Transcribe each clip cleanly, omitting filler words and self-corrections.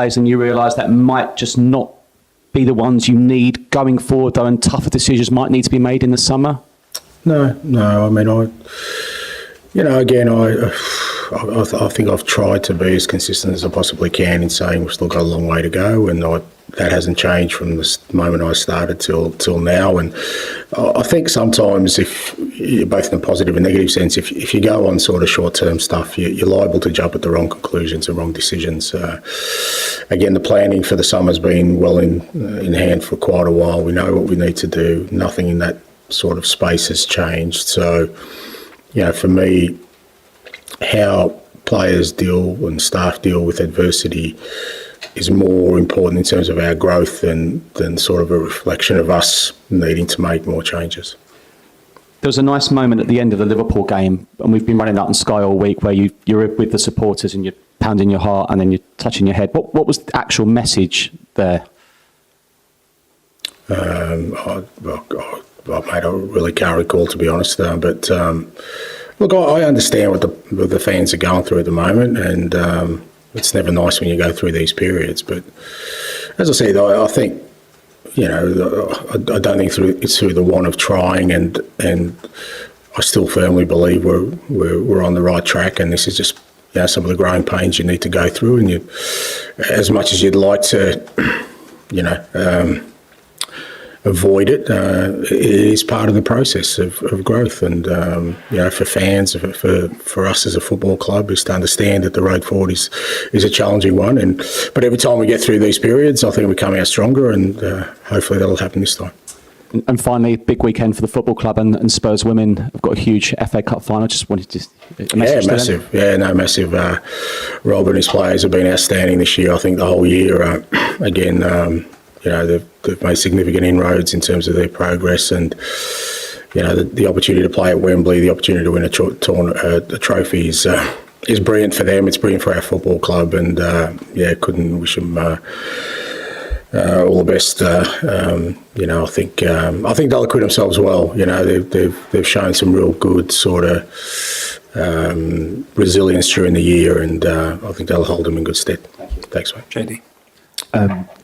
players and you realise that might just not be the ones you need going forward, though, and tougher decisions might need to be made in the summer? No. I mean, I think I've tried to be as consistent as I possibly can in saying we've still got a long way to go, and that hasn't changed from the moment I started till now. And I think sometimes, if both in a positive and negative sense, if you go on sort of short-term stuff, you're liable to jump at the wrong conclusions and wrong decisions. Again, the planning for the summer's been well in hand for quite a while. We know what we need to do. Nothing in that sort of space has changed. So, for me, how players deal and staff deal with adversity is more important in terms of our growth than sort of a reflection of us needing to make more changes. There was a nice moment at the end of the Liverpool game, and we've been running that on Sky all week, where you're with the supporters and you're pounding your heart and then you're touching your head. What was the actual message there? Mate, I really can't recall, to be honest. But look, I understand what the fans are going through at the moment, and it's never nice when you go through these periods. But as I said, I think, I don't think it's through the want of trying, and I still firmly believe we're on the right track, and this is just some of the growing pains you need to go through, and as much as you'd like to, avoid it, it is part of the process of growth. And for fans, for us as a football club, is to understand that the road forward is a challenging one. But every time we get through these periods, I think we come out stronger, and hopefully that'll happen this time. And finally, big weekend for the football club, and Spurs women have got a huge FA Cup final. Just wanted to massive. Massive. Rob and his players have been outstanding this year. I think the whole year. They've made significant inroads in terms of their progress, and the opportunity to play at Wembley, the opportunity to win a trophy is brilliant for them. It's brilliant for our football club, and couldn't wish them all the best. I think they'll acquit themselves well. They've shown some real good sort of resilience during the year, and I think they'll hold them in good stead. Thanks, mate. JD.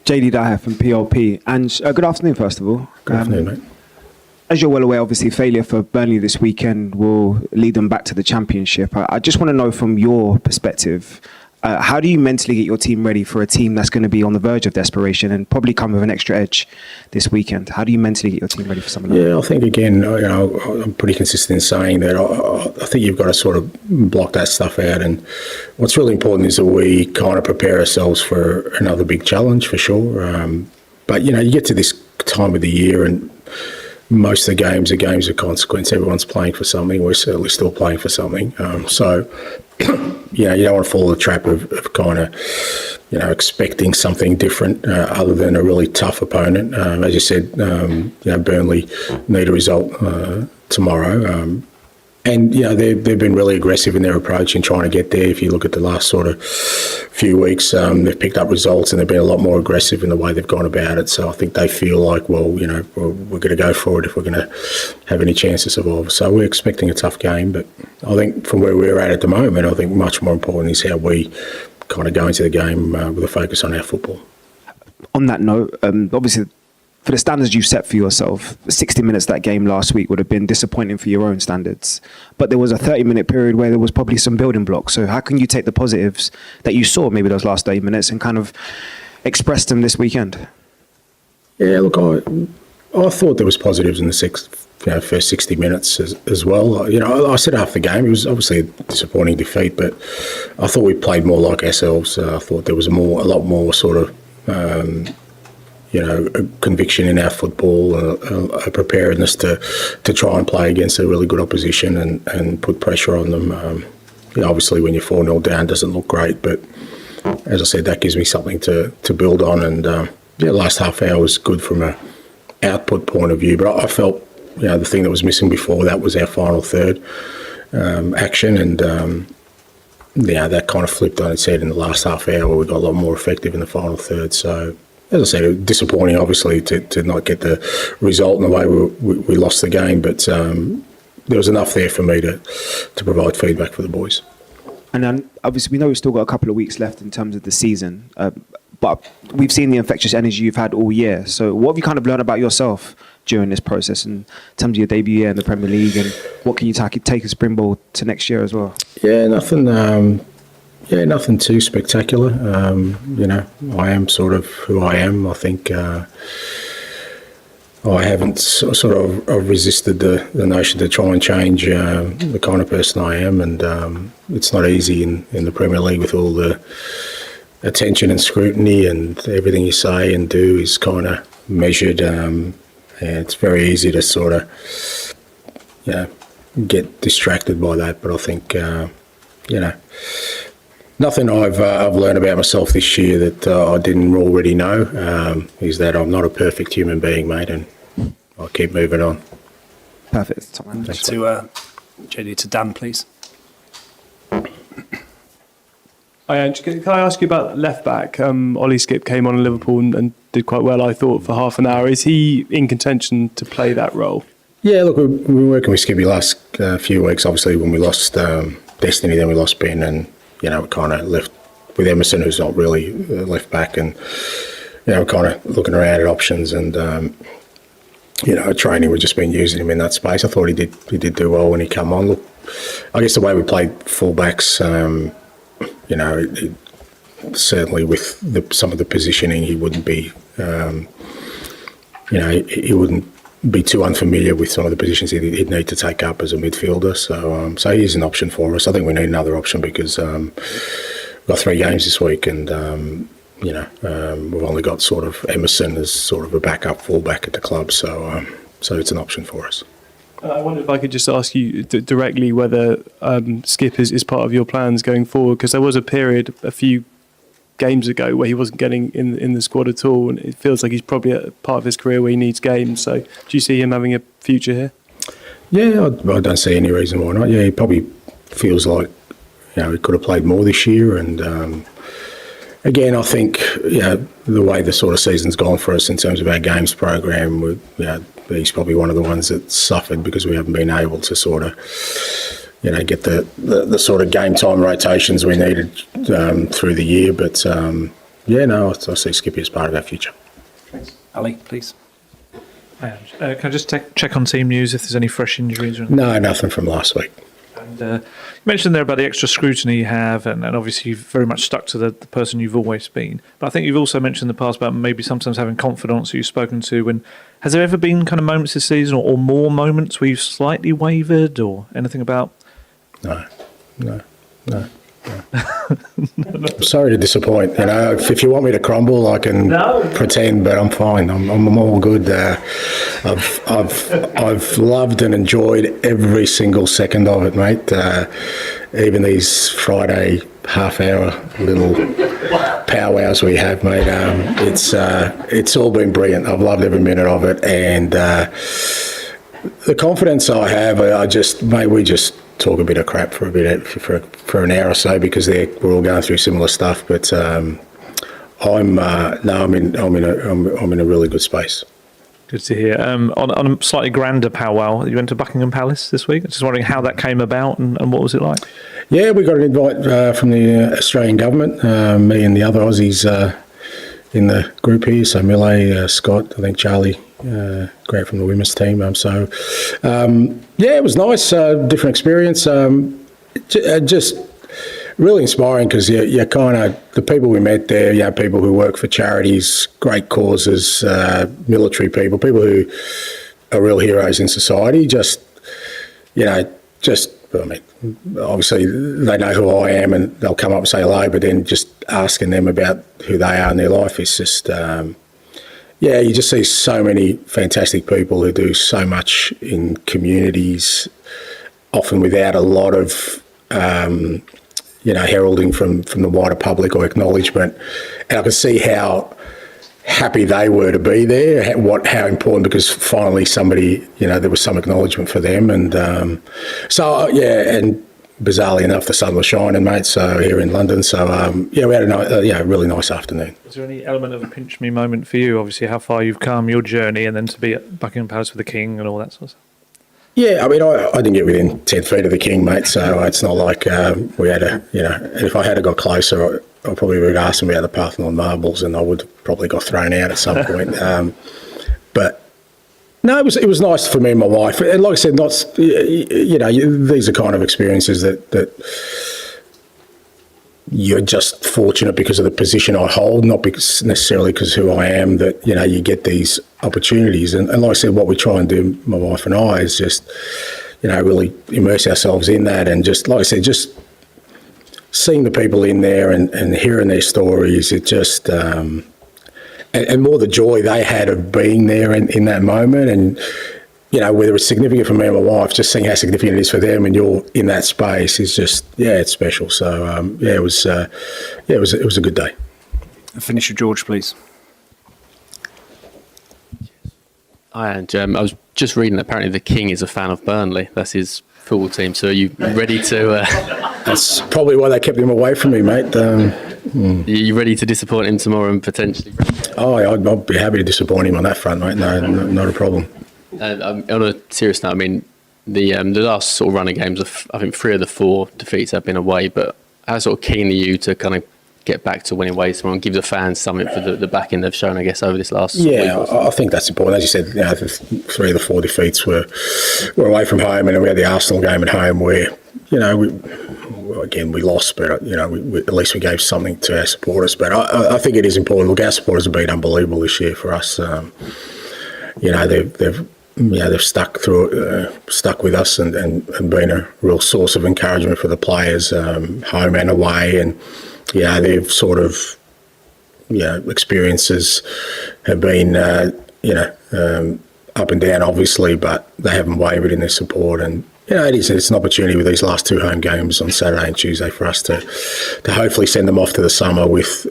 JD Dyer from PLP. And good afternoon, first of all. Good afternoon, mate. As you're well aware, obviously, failure for Burnley this weekend will lead them back to the Championship. I just want to know, from your perspective, how do you mentally get your team ready for a team that's going to be on the verge of desperation and probably come with an extra edge this weekend? How do you mentally get your team ready for something like that? Yeah, I think, again, I'm pretty consistent in saying that I think you've got to sort of block that stuff out. And what's really important is that we kind of prepare ourselves for another big challenge, for sure. But, you get to this time of the year, and most of the games are games of consequence. Everyone's playing for something. We're certainly still playing for something. So, you don't want to fall in the trap of kind of, expecting something different other than a really tough opponent. As you said, Burnley need a result tomorrow. And, they've been really aggressive in their approach in trying to get there. If you look at the last sort of few weeks, they've picked up results, and they've been a lot more aggressive in the way they've gone about it. So I think they feel like, well, we're going to go for it if we're going to have any chance to survive. So we're expecting a tough game. But I think from where we're at the moment, I think much more important is how we kind of go into the game with a focus on our football. On that note, obviously, for the standards you've set for yourself, 60 minutes that game last week would have been disappointing for your own standards. But there was a 30-minute period where there was probably some building blocks. So how can you take the positives that you saw maybe those last 30 minutes and kind of express them this weekend? Yeah, look, I thought there was positives in the first 60 minutes as well. I said after the game, it was obviously a disappointing defeat, but I thought we played more like ourselves. I thought there was a lot more sort of a conviction in our football, a preparedness to try and play against a really good opposition and put pressure on them. Obviously, when you're 4-0 down, it doesn't look great, but as I said, that gives me something to build on. And last half hour was good from an output point of view, but I felt the thing that was missing before that was our final third action, and that kind of flipped on its head in the last half hour, where we got a lot more effective in the final third. So, as I said, disappointing, obviously, to not get the result in the way we lost the game, but there was enough there for me to provide feedback for the boys. And then, obviously, we know we've still got a couple of weeks left in terms of the season. but we've seen the infectious energy you've had all year. So what have you kind of learned about yourself during this process in terms of your debut year in the Premier League, and what can you take a springboard to next year as well? Yeah, nothing. Nothing too spectacular. I am sort of who I am. I think I haven't sort of resisted the notion to try and change the kind of person I am, and it's not easy in the Premier League with all the attention and scrutiny, and everything you say and do is kind of measured. And it's very easy to sort of, get distracted by that. But I think, nothing I've learned about myself this year that I didn't already know is that I'm not a perfect human being, mate, and I'll keep moving on. Perfect. Thanks, To JD, to Dan, please. Hi, Ange. Can I ask you about left back? Ollie Skip came on in Liverpool and did quite well, I thought, for half an hour. Is he in contention to play that role? Yeah, look, we've been working with Skippy last few weeks. Obviously, when we lost Destiny, then we lost Ben, and we kind of left with Emerson, who's not really left back, and we're kind of looking around at options, and at training we've just been using him in that space. I thought he did do well when he came on. Look, I guess the way we played fullbacks, certainly with some of the positioning, he wouldn't be, he wouldn't be too unfamiliar with some of the positions he'd need to take up as a midfielder. So he is an option for us. I think we need another option because we've got 3 games this week, and we've only got sort of Emerson as sort of a backup fullback at the club. So it's an option for us. I wonder if I could just ask you directly whether Skip is part of your plans going forward, because there was a period a few games ago where he wasn't getting in the squad at all, and it feels like he's probably at a part of his career where he needs games. So do you see him having a future here? Yeah, I don't see any reason why not. Yeah, he probably feels like he could have played more this year, and again, I think the way the sort of season's gone for us in terms of our games program, he's probably one of the ones that suffered because we haven't been able to sort of get the sort of game time rotations we needed through the year. But I see Skippy as part of our future. Thanks. Ali, please. Hi, Ange. Can I just check on team news if there's any fresh injuries? Or anything? No, nothing from last week. And you mentioned there about the extra scrutiny you have, and obviously you've very much stuck to the person you've always been. But I think you've also mentioned in the past about maybe sometimes having confidants who you've spoken to. And has there ever been kind of moments this season, or more moments where you've slightly wavered, or anything about? No. I'm sorry to disappoint. If you want me to crumble, I can pretend, but I'm fine. I'm all good. I've loved and enjoyed every single second of it, mate. Even these Friday half-hour little powwows we have, mate. It's all been brilliant. I've loved every minute of it, and the confidence I have, we just talk a bit of crap for an hour or so because we're all going through similar stuff. But I'm in a really good space. Good to hear. On a slightly grander powwow, you went to Buckingham Palace this week. Just wondering how that came about and what was it like? Yeah, we got an invite from the Australian government. Me and the other Aussies in the group here. So Millet, Scott, I think Charlie. Great from the women's team. It was nice, different experience. Just really inspiring because you kind of, the people we met there, people who work for charities, great causes, military people who are real heroes in society. Obviously they know who I am and they'll come up and say hello, but then just asking them about who they are in their life is just, you just see so many fantastic people who do so much in communities, often without a lot of, heralding from the wider public or acknowledgement. And I could see how happy they were to be there, how important, because finally somebody, there was some acknowledgement for them. And and bizarrely enough, the sun was shining, mate, so here in London. So, we had a really nice afternoon. Was there any element of a pinch me moment for you? Obviously, how far you've come, your journey, and then to be at Buckingham Palace with the King and all that sort of stuff? Yeah, I mean, I didn't get within 10 feet of the King, mate, so it's not like we had if I had got closer, I probably would ask him about the Parthenon marbles, and I would have probably got thrown out at some point. But no, it was nice for me and my wife. And like I said, these are kind of experiences that you're just fortunate because of the position I hold, not because necessarily because who I am, that, you get these opportunities. And like I said, what we try and do, my wife and I, is just, really immerse ourselves in that. And just, like I said, just seeing the people in there and hearing their stories, it just, and more the joy they had of being there in that moment. And, whether it's significant for me and my wife, just seeing how significant it is for them and you're in that space is just, it's special. So, it was a good day. Finish with George, please. Hi, Ange. I was just reading that apparently the King is a fan of Burnley. That's his football team. So are you ready to... That's probably why they kept him away from me, mate. Are you ready to disappoint him tomorrow and potentially... I'd be happy to disappoint him on that front, mate. No, not a problem. On a serious note, I mean, the last sort of run of games, I think 3 of the 4 defeats have been away, but how sort of keen are you to kind of get back to winning ways tomorrow and give the fans something for the backing they've shown, I guess, over this last week or so? I think that's important. As you said, the 3 of the 4 defeats were away from home, and we had the Arsenal game at home where, we lost, but, at least we gave something to our supporters. But I think it is important. Look, our supporters have been unbelievable this year for us. They've stuck with us and been a real source of encouragement for the players, home and away. And they've sort of, experiences have been, up and down, obviously, but they haven't wavered in their support. And it's an opportunity with these last 2 home games on Saturday and Tuesday for us to hopefully send them off to the summer with,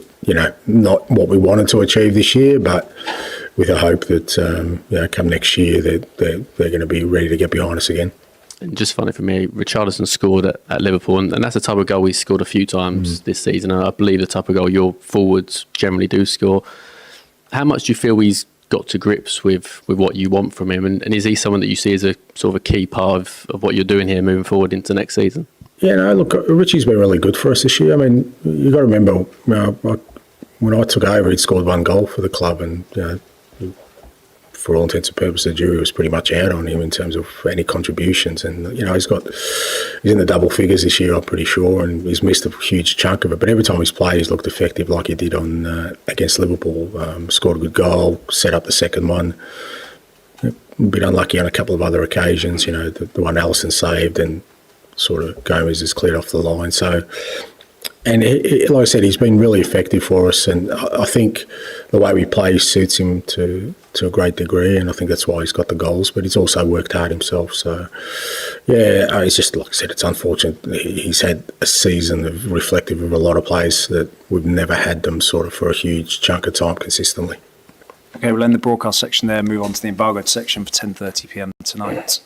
not what we wanted to achieve this year, but with a hope that come next year they're going to be ready to get behind us again. And just funny for me, Richarlison scored at Liverpool, and that's the type of goal he's scored a few times this season. And I believe the type of goal your forwards generally do score. How much do you feel he's got to grips with what you want from him? And is he someone that you see as a sort of a key part of what you're doing here moving forward into next season? Look, Richie's been really good for us this year. I mean, you've got to remember, when I took over, he'd scored 1 goal for the club, and, for all intents and purposes, the jury was pretty much out on him in terms of any contributions. And, he's in the double figures this year, I'm pretty sure, and he's missed a huge chunk of it. But every time he's played, he's looked effective like he did against Liverpool. Scored a good goal, set up the second one. A bit unlucky on a couple of other occasions, the one Alisson saved and sort of Gomez has cleared off the line. So, and like I said, he's been really effective for us, and I think the way we play suits him to a great degree, and I think that's why he's got the goals, but he's also worked hard himself. So, it's just, like I said, it's unfortunate. He's had a season of reflective of a lot of players that we've never had them sort of for a huge chunk of time consistently. Okay, we'll end the broadcast section there, move on to the embargoed section for 10:30 p.m. tonight.